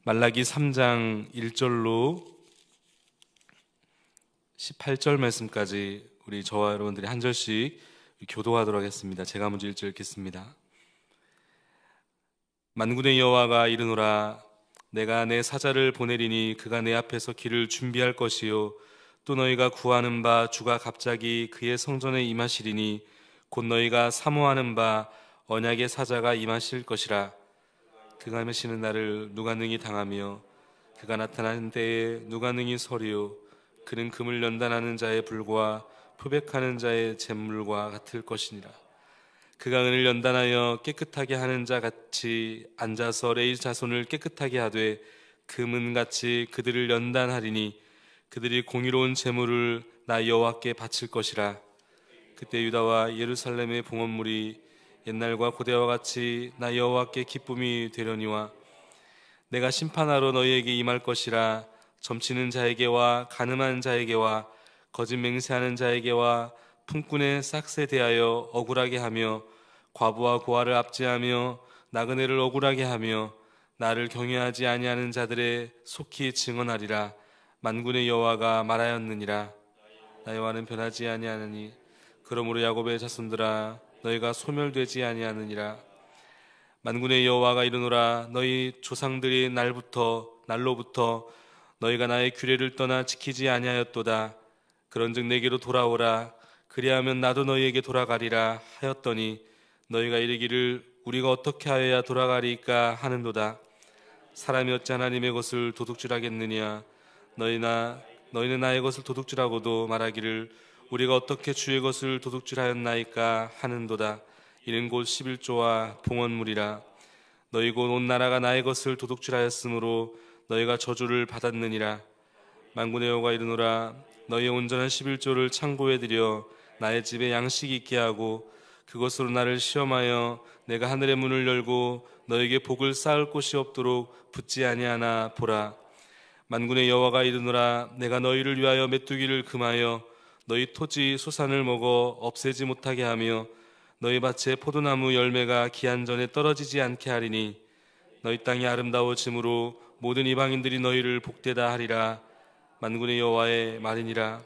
말라기 3장 1절로 18절 말씀까지 우리 저와 여러분들이 한 절씩 교도하도록 하겠습니다. 제가 먼저 1절 읽겠습니다. 만군의 여호와가 이르노라, 내가 내 사자를 보내리니 그가 내 앞에서 길을 준비할 것이요 또 너희가 구하는 바 주가 갑자기 그의 성전에 임하시리니 곧 너희가 사모하는 바 언약의 사자가 임하실 것이라. 그가 임하시는 날을 누가 능히 당하며 그가 나타나는 때에 누가 능히 서리요. 그는 금을 연단하는 자의 불과 표백하는 자의 잿물과 같을 것이니라. 그가 은을 연단하여 깨끗하게 하는 자 같이 앉아서 레위 자손을 깨끗하게 하되 금은같이 그들을 연단하리니 그들이 공의로운 제물을 나 여호와께 바칠 것이라. 그때 유다와 예루살렘의 봉헌물이 옛날과 고대와 같이 나 여호와께 기쁨이 되려니와 내가 심판하러 너희에게 임할 것이라. 점치는 자에게와 가늠한 자에게와 거짓 맹세하는 자에게와 품꾼의 싹스에 대하여 억울하게 하며 과부와 고아를 압제하며 나그네를 억울하게 하며 나를 경외하지 아니하는 자들의 속히 증언하리라. 만군의 여호와가 말하였느니라. 나 여호와는 변하지 아니하느니 그러므로 야곱의 자손들아 너희가 소멸되지 아니하느니라. 만군의 여호와가 이르노라, 너희 조상들이 날로부터 너희가 나의 규례를 떠나 지키지 아니하였도다. 그런즉 내게로 돌아오라. 그리하면 나도 너희에게 돌아가리라 하였더니 너희가 이르기를 우리가 어떻게 하여야 돌아가리까 하는도다. 사람이 어찌 하나님의 것을 도둑질하겠느냐. 너희는 나의 것을 도둑질하고도 말하기를 우리가 어떻게 주의 것을 도둑질하였나이까 하는도다. 이는 곧 11조와 봉헌물이라. 너희 곧 온 나라가 나의 것을 도둑질하였으므로 너희가 저주를 받았느니라. 만군의 여호와가 이르노라, 너희의 온전한 11조를 창고에 들여 나의 집에 양식이 있게 하고 그것으로 나를 시험하여 내가 하늘의 문을 열고 너에게 복을 쌓을 곳이 없도록 붙지 아니하나 보라. 만군의 여호와가 이르노라, 내가 너희를 위하여 메뚜기를 금하여 너희 토지 소산을 먹어 없애지 못하게 하며 너희 밭에 포도나무 열매가 기한 전에 떨어지지 않게 하리니 너희 땅이 아름다워짐으로 모든 이방인들이 너희를 복되다 하리라. 만군의 여호와의 말이니라.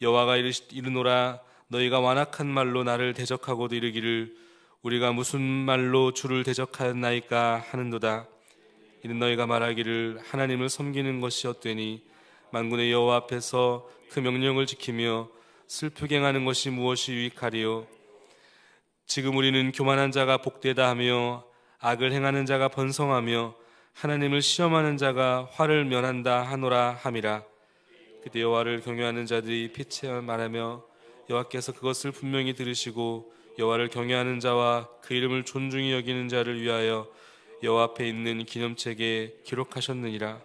여호와가 이르노라, 너희가 완악한 말로 나를 대적하고도 이르기를 우리가 무슨 말로 주를 대적하였나이까 하는도다. 이는 너희가 말하기를 하나님을 섬기는 것이 헛되니 만군의 여호와 앞에서 그 명령을 지키며 슬프게 행하는 것이 무엇이 유익하리요. 지금 우리는 교만한 자가 복되다 하며 악을 행하는 자가 번성하며 하나님을 시험하는 자가 화를 면한다 하노라 함이라. 그때 여호와를 경외하는 자들이 피치에 말하며 여호와께서 그것을 분명히 들으시고 여호와를 경외하는 자와 그 이름을 존중히 여기는 자를 위하여 여호와 앞에 있는 기념책에 기록하셨느니라.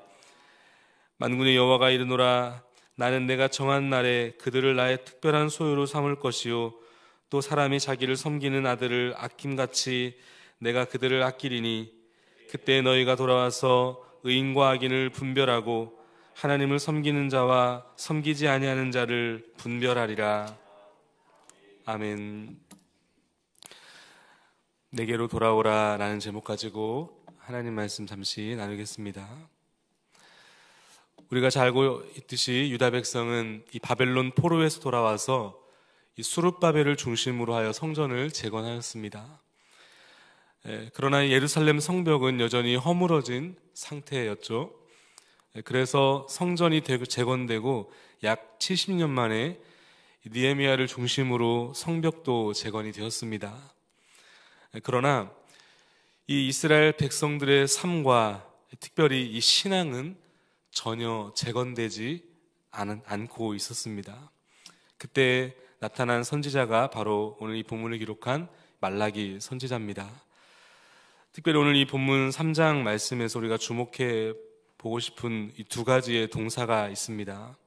만군의 여호와가 이르노라, 나는 내가 정한 날에 그들을 나의 특별한 소유로 삼을 것이요 또 사람이 자기를 섬기는 아들을 아낌같이 내가 그들을 아끼리니 그때 너희가 돌아와서 의인과 악인을 분별하고 하나님을 섬기는 자와 섬기지 아니하는 자를 분별하리라. 아멘. 내게로 돌아오라 라는 제목 가지고 하나님 말씀 잠시 나누겠습니다. 우리가 잘 알고 있듯이 유다 백성은 이 바벨론 포로에서 돌아와서 이 수룹바벨을 중심으로 하여 성전을 재건하였습니다. 그러나 예루살렘 성벽은 여전히 허물어진 상태였죠. 그래서 성전이 재건되고 약 70년 만에 느헤미야를 중심으로 성벽도 재건이 되었습니다. 그러나 이 이스라엘 백성들의 삶과 특별히 이 신앙은 전혀 재건되지 않고 있었습니다. 그때 나타난 선지자가 바로 오늘 이 본문을 기록한 말라기 선지자입니다. 특별히 오늘 이 본문 3장 말씀에서 우리가 주목해 보고 싶은 이 두 가지의 동사가 있습니다.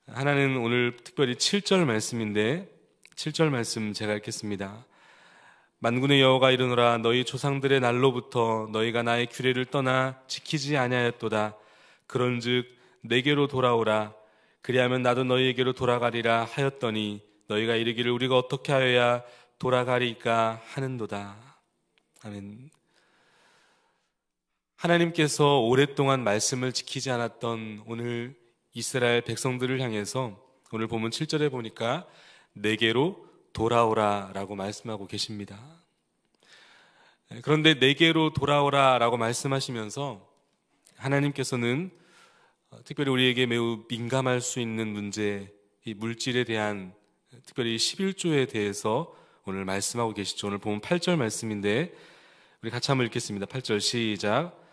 하나는 오늘 특별히 7절 말씀인데 7절 말씀 제가 읽겠습니다. 만군의 여호와가 이르노라, 너희 조상들의 날로부터 너희가 나의 규례를 떠나 지키지 아니하였도다. 그런즉 내게로 돌아오라. 그리하면 나도 너희에게로 돌아가리라 하였더니 너희가 이르기를 우리가 어떻게 하여야 돌아가리까 하는도다. 아멘. 하나님께서 오랫동안 말씀을 지키지 않았던 오늘 이스라엘 백성들을 향해서 오늘 본문 7절에 보니까 내게로 돌아오라 라고 말씀하고 계십니다. 그런데 내게로 돌아오라 라고 말씀하시면서 하나님께서는 특별히 우리에게 매우 민감할 수 있는 문제, 이 물질에 대한, 특별히 11조에 대해서 오늘 말씀하고 계시죠. 오늘 보면 8절 말씀인데 우리 같이 한번 읽겠습니다. 8절 시작.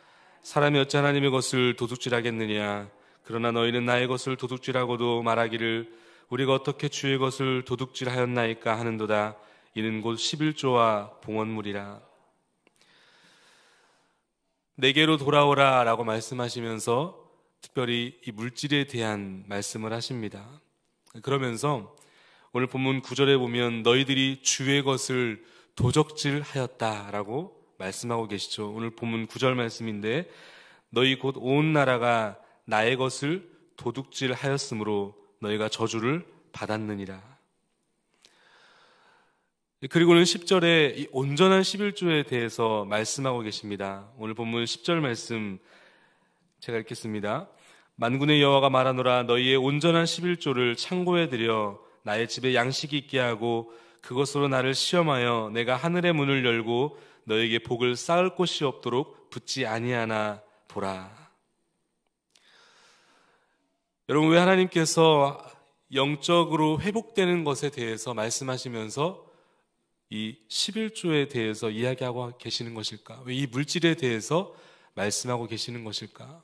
사람이 어찌 하나님의 것을 도둑질하겠느냐. 그러나 너희는 나의 것을 도둑질하고도 말하기를 우리가 어떻게 주의 것을 도둑질하였나이까 하는도다. 이는 곧 11조와 봉헌물이라. 내게로 돌아오라 라고 말씀하시면서 특별히 이 물질에 대한 말씀을 하십니다. 그러면서 오늘 본문 9절에 보면 너희들이 주의 것을 도적질하였다라고 말씀하고 계시죠. 오늘 본문 9절 말씀인데 너희 곧 온 나라가 나의 것을 도둑질하였으므로 너희가 저주를 받았느니라. 그리고는 10절에 이 온전한 11조에 대해서 말씀하고 계십니다. 오늘 본문 10절 말씀 제가 읽겠습니다. 만군의 여호와가 말하노라 너희의 온전한 11조를 창고에 들여 나의 집에 양식이 있게 하고 그것으로 나를 시험하여 내가 하늘의 문을 열고 너에게 복을 쌓을 곳이 없도록 붙지 아니하나 보라. 여러분, 왜 하나님께서 영적으로 회복되는 것에 대해서 말씀하시면서 이 11조에 대해서 이야기하고 계시는 것일까? 왜 이 물질에 대해서 말씀하고 계시는 것일까?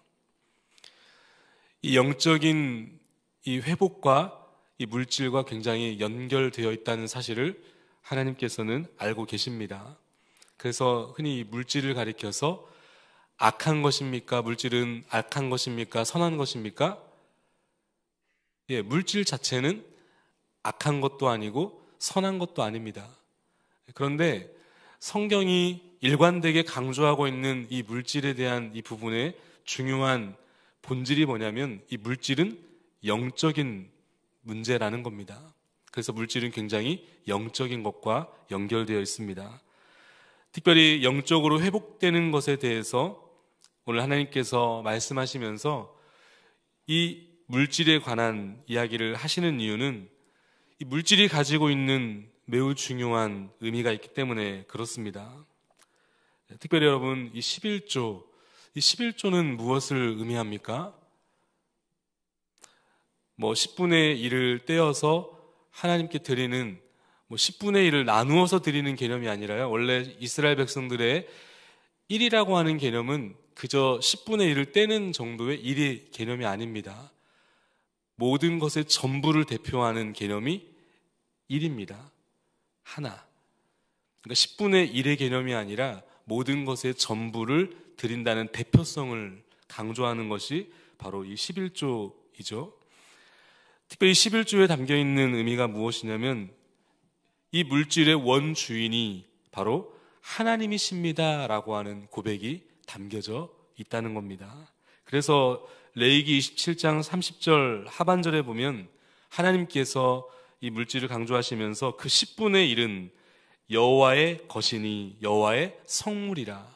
이 영적인 이 회복과 이 물질과 굉장히 연결되어 있다는 사실을 하나님께서는 알고 계십니다. 그래서 흔히 이 물질을 가리켜서 악한 것입니까? 물질은 악한 것입니까? 선한 것입니까? 예, 물질 자체는 악한 것도 아니고 선한 것도 아닙니다. 그런데 성경이 일관되게 강조하고 있는 이 물질에 대한 이 부분의 중요한 본질이 뭐냐면 이 물질은 영적인 문제라는 겁니다. 그래서 물질은 굉장히 영적인 것과 연결되어 있습니다. 특별히 영적으로 회복되는 것에 대해서 오늘 하나님께서 말씀하시면서 이 물질에 관한 이야기를 하시는 이유는 이 물질이 가지고 있는 매우 중요한 의미가 있기 때문에 그렇습니다. 특별히 여러분, 이 11조는 무엇을 의미합니까? 10분의 1을 떼어서 하나님께 드리는 10분의 1을 나누어서 드리는 개념이 아니라요. 원래 이스라엘 백성들의 1이라고 하는 개념은 그저 10분의 1을 떼는 정도의 1의 개념이 아닙니다. 모든 것의 전부를 대표하는 개념이 1입니다. 하나. 그러니까 10분의 1의 개념이 아니라 모든 것의 전부를 드린다는 대표성을 강조하는 것이 바로 이 11조이죠. 특별히 11조에 담겨있는 의미가 무엇이냐면 이 물질의 원주인이 바로 하나님이십니다 라고 하는 고백이 담겨져 있다는 겁니다. 그래서 레위기 27장 30절 하반절에 보면 하나님께서 이 물질을 강조하시면서 그 10분의 1은 여호와의 것이니 여호와의 성물이라.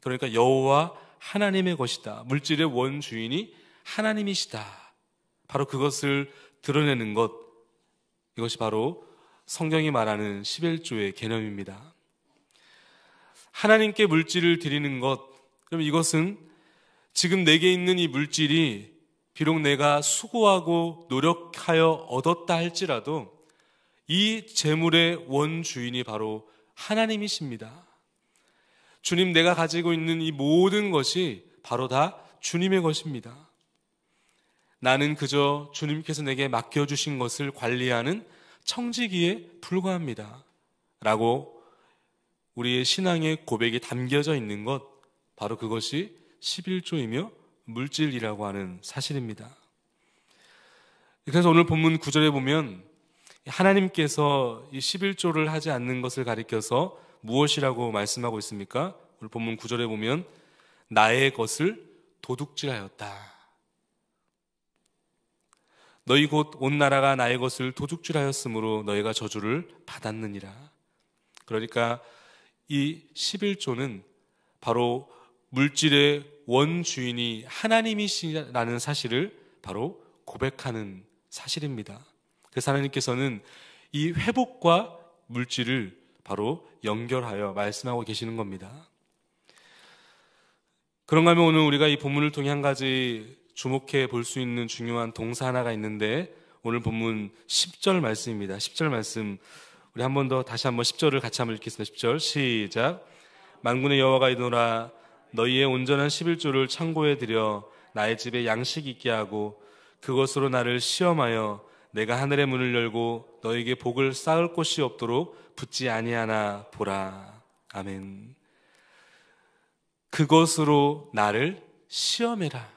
그러니까 여호와 하나님의 것이다. 물질의 원주인이 하나님이시다. 바로 그것을 드러내는 것, 이것이 바로 성경이 말하는 11조의 개념입니다. 하나님께 물질을 드리는 것, 그럼 이것은 지금 내게 있는 이 물질이 비록 내가 수고하고 노력하여 얻었다 할지라도 이 재물의 원주인이 바로 하나님이십니다. 주님, 내가 가지고 있는 이 모든 것이 바로 다 주님의 것입니다. 나는 그저 주님께서 내게 맡겨주신 것을 관리하는 청지기에 불과합니다. 라고 우리의 신앙의 고백이 담겨져 있는 것, 바로 그것이 11조이며 물질이라고 하는 사실입니다. 그래서 오늘 본문 9절에 보면 하나님께서 이 11조를 하지 않는 것을 가리켜서 무엇이라고 말씀하고 있습니까? 오늘 본문 9절에 보면 나의 것을 도둑질하였다. 너희 곧 온 나라가 나의 것을 도둑질하였으므로 너희가 저주를 받았느니라. 그러니까 이 11조는 바로 물질의 원주인이 하나님이시라는 사실을 바로 고백하는 사실입니다. 그래서 하나님께서는 이 회복과 물질을 바로 연결하여 말씀하고 계시는 겁니다. 그런가 하면 오늘 우리가 이 본문을 통해 한 가지 주목해 볼 수 있는 중요한 동사 하나가 있는데, 오늘 본문 10절 말씀입니다. 10절 말씀 우리 한 번 더 다시 한번 10절을 같이 한번 읽겠습니다. 10절 시작. 만군의 여호와가 이르노라 너희의 온전한 11조를 창고에 들여 나의 집에 양식 있게 하고 그것으로 나를 시험하여 내가 하늘의 문을 열고 너에게 복을 쌓을 곳이 없도록 붙지 아니하나 보라. 아멘. 그것으로 나를 시험해라.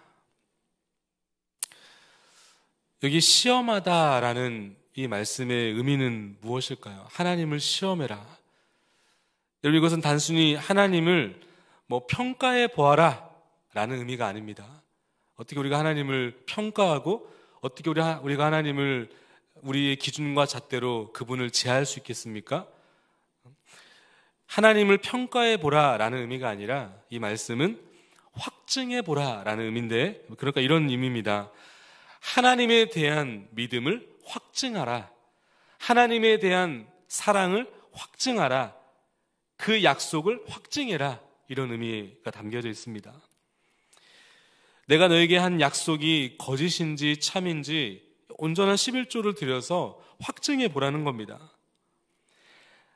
여기 시험하다라는 이 말씀의 의미는 무엇일까요? 하나님을 시험해라. 여러분, 이것은 단순히 하나님을 평가해 보아라 라는 의미가 아닙니다. 어떻게 우리가 하나님을 평가하고 어떻게 우리가 하나님을 우리의 기준과 잣대로 그분을 제할 수 있겠습니까? 하나님을 평가해 보라 라는 의미가 아니라 이 말씀은 확증해 보라 라는 의미인데, 그러니까 이런 의미입니다. 하나님에 대한 믿음을 확증하라. 하나님에 대한 사랑을 확증하라. 그 약속을 확증해라. 이런 의미가 담겨져 있습니다. 내가 너에게 한 약속이 거짓인지 참인지 온전한 11조를 들여서 확증해 보라는 겁니다.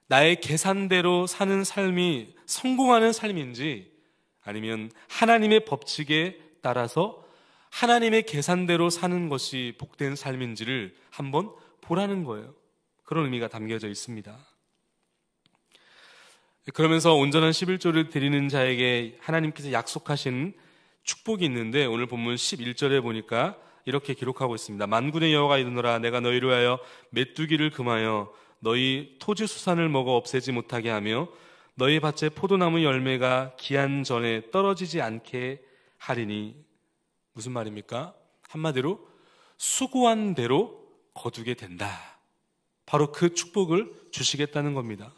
나의 계산대로 사는 삶이 성공하는 삶인지 아니면 하나님의 법칙에 따라서 하나님의 계산대로 사는 것이 복된 삶인지를 한번 보라는 거예요. 그런 의미가 담겨져 있습니다. 그러면서 온전한 11조를 드리는 자에게 하나님께서 약속하신 축복이 있는데, 오늘 본문 11절에 보니까 이렇게 기록하고 있습니다. 만군의 여호와가 이르노라 내가 너희를 위하여 메뚜기를 금하여 너희 토지 수산을 먹어 없애지 못하게 하며 너희 밭에 포도나무 열매가 기한 전에 떨어지지 않게 하리니. 무슨 말입니까? 한마디로 수고한 대로 거두게 된다. 바로 그 축복을 주시겠다는 겁니다.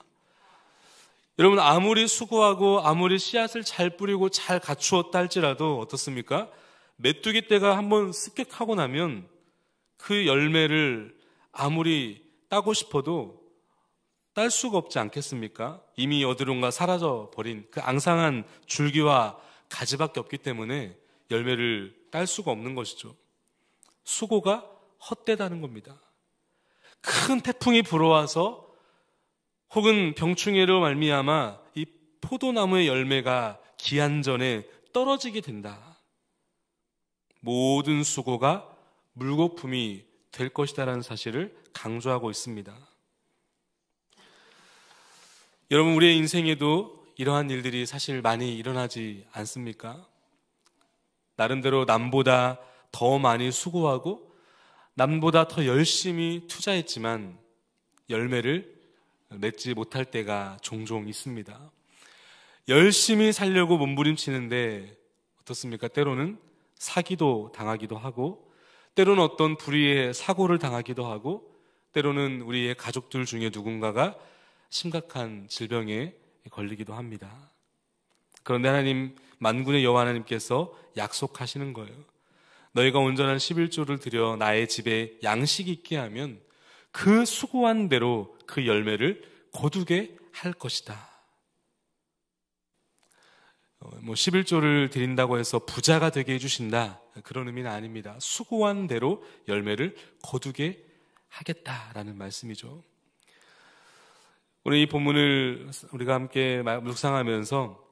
여러분, 아무리 수고하고 아무리 씨앗을 잘 뿌리고 잘 갖추었다 할지라도 어떻습니까? 메뚜기 떼가 한번 습격하고 나면 그 열매를 아무리 따고 싶어도 딸 수가 없지 않겠습니까? 이미 어디론가 사라져 버린 그 앙상한 줄기와 가지밖에 없기 때문에 열매를 딸 수가 없는 것이죠. 수고가 헛되다는 겁니다. 큰 태풍이 불어와서 혹은 병충해로 말미암아 이 포도나무의 열매가 기한 전에 떨어지게 된다. 모든 수고가 물거품이 될 것이다라는 사실을 강조하고 있습니다. 여러분, 우리의 인생에도 이러한 일들이 사실 많이 일어나지 않습니까? 나름대로 남보다 더 많이 수고하고 남보다 더 열심히 투자했지만 열매를 맺지 못할 때가 종종 있습니다. 열심히 살려고 몸부림치는데 어떻습니까? 때로는 사기도 당하기도 하고, 때로는 어떤 불의의 사고를 당하기도 하고, 때로는 우리의 가족들 중에 누군가가 심각한 질병에 걸리기도 합니다. 그런데 하나님, 만군의 여호와 하나님께서 약속하시는 거예요. 너희가 온전한 11조를 들여 나의 집에 양식이 있게 하면 그 수고한 대로 그 열매를 거두게 할 것이다. 11조를 드린다고 해서 부자가 되게 해주신다, 그런 의미는 아닙니다. 수고한 대로 열매를 거두게 하겠다라는 말씀이죠. 오늘 이 본문을 우리가 함께 묵상하면서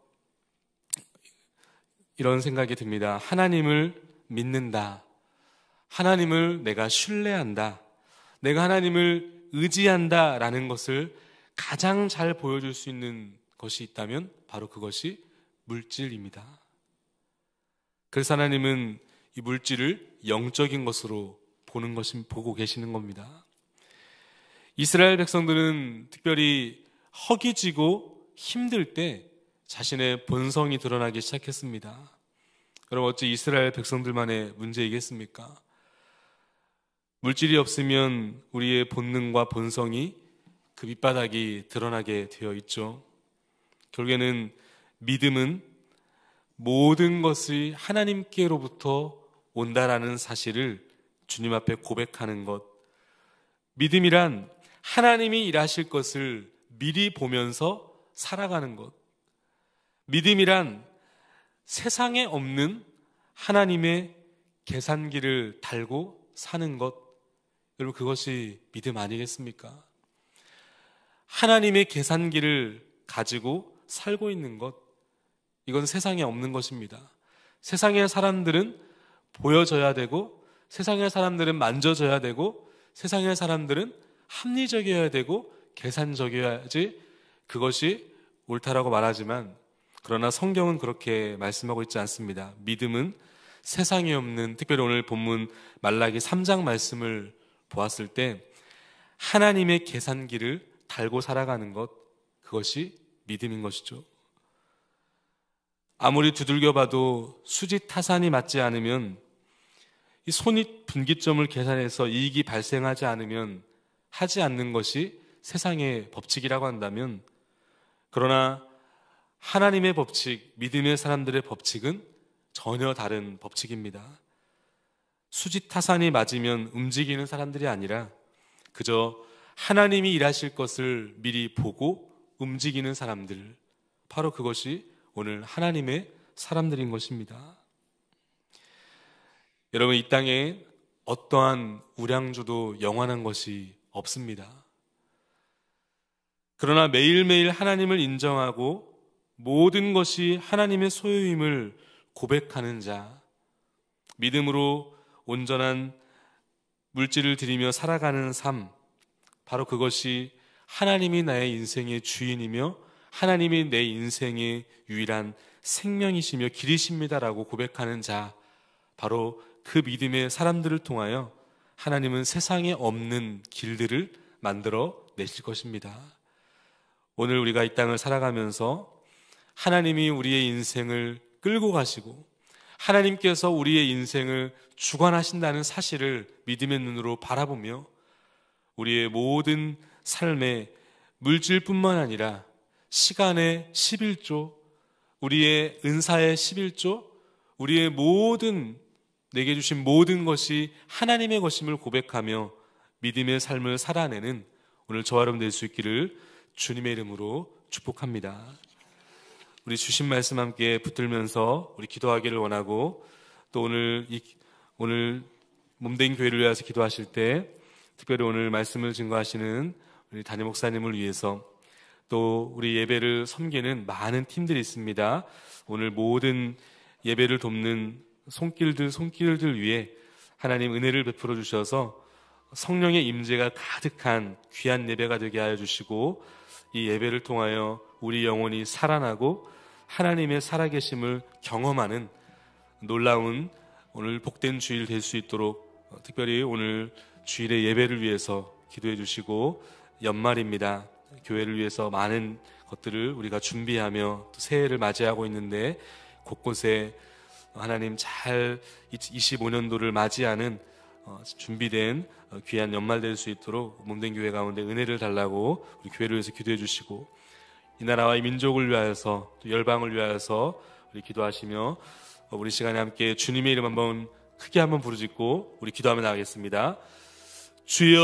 이런 생각이 듭니다. 하나님을 믿는다. 하나님을 내가 신뢰한다. 내가 하나님을 의지한다라는 것을 가장 잘 보여줄 수 있는 것이 있다면 바로 그것이 물질입니다. 그래서 하나님은 이 물질을 영적인 것으로 보고 계시는 겁니다. 이스라엘 백성들은 특별히 허기지고 힘들 때 자신의 본성이 드러나기 시작했습니다. 여러분, 어찌 이스라엘 백성들만의 문제이겠습니까? 물질이 없으면 우리의 본능과 본성이 그 밑바닥이 드러나게 되어 있죠. 결국에는 믿음은 모든 것이 하나님께로부터 온다라는 사실을 주님 앞에 고백하는 것. 믿음이란 하나님이 일하실 것을 미리 보면서 살아가는 것. 믿음이란 세상에 없는 하나님의 계산기를 달고 사는 것. 여러분, 그것이 믿음 아니겠습니까? 하나님의 계산기를 가지고 살고 있는 것, 이건 세상에 없는 것입니다. 세상의 사람들은 보여져야 되고, 세상의 사람들은 만져져야 되고, 세상의 사람들은 합리적이어야 되고 계산적이어야지 그것이 옳다라고 말하지만, 그러나 성경은 그렇게 말씀하고 있지 않습니다. 믿음은 세상에 없는, 특별히 오늘 본문 말라기 3장 말씀을 보았을 때 하나님의 계산기를 달고 살아가는 것, 그것이 믿음인 것이죠. 아무리 두들겨 봐도 수지 타산이 맞지 않으면, 이 손익 분기점을 계산해서 이익이 발생하지 않으면 하지 않는 것이 세상의 법칙이라고 한다면, 그러나 하나님의 법칙, 믿음의 사람들의 법칙은 전혀 다른 법칙입니다. 수지 타산이 맞으면 움직이는 사람들이 아니라 그저 하나님이 일하실 것을 미리 보고 움직이는 사람들, 바로 그것이 오늘 하나님의 사람들인 것입니다. 여러분, 이 땅에 어떠한 우량주도 영원한 것이 없습니다. 그러나 매일매일 하나님을 인정하고 모든 것이 하나님의 소유임을 고백하는 자, 믿음으로 온전한 물질을 드리며 살아가는 삶, 바로 그것이 하나님이 나의 인생의 주인이며 하나님이 내 인생의 유일한 생명이시며 길이십니다라고 고백하는 자, 바로 그 믿음의 사람들을 통하여 하나님은 세상에 없는 길들을 만들어 내실 것입니다. 오늘 우리가 이 땅을 살아가면서 하나님이 우리의 인생을 끌고 가시고 하나님께서 우리의 인생을 주관하신다는 사실을 믿음의 눈으로 바라보며 우리의 모든 삶의 물질뿐만 아니라 시간의 11조, 우리의 은사의 11조, 우리의 모든, 내게 주신 모든 것이 하나님의 것임을 고백하며 믿음의 삶을 살아내는 오늘 저와 여러분 될 수 있기를 주님의 이름으로 축복합니다. 우리 주신 말씀 함께 붙들면서 우리 기도하기를 원하고, 또 오늘 몸된 교회를 위해서 기도하실 때 특별히 오늘 말씀을 증거하시는 우리 담임 목사님을 위해서, 또 우리 예배를 섬기는 많은 팀들이 있습니다. 오늘 모든 예배를 돕는 손길들 위에 하나님 은혜를 베풀어 주셔서 성령의 임재가 가득한 귀한 예배가 되게 하여 주시고, 이 예배를 통하여 우리 영혼이 살아나고 하나님의 살아계심을 경험하는 놀라운 오늘 복된 주일 될 수 있도록 특별히 오늘 주일의 예배를 위해서 기도해 주시고, 연말입니다. 교회를 위해서 많은 것들을 우리가 준비하며 또 새해를 맞이하고 있는데 곳곳에 하나님 잘 25년도를 맞이하는 준비된 귀한 연말 될 수 있도록 몸된 교회 가운데 은혜를 달라고 우리 교회를 위해서 기도해 주시고, 이 나라와 이 민족을 위하여서 또 열방을 위하여서 우리 기도하시며 우리 시간에 함께 주님의 이름 한번 크게 한번 부르짖고 우리 기도하며 나가겠습니다. 주여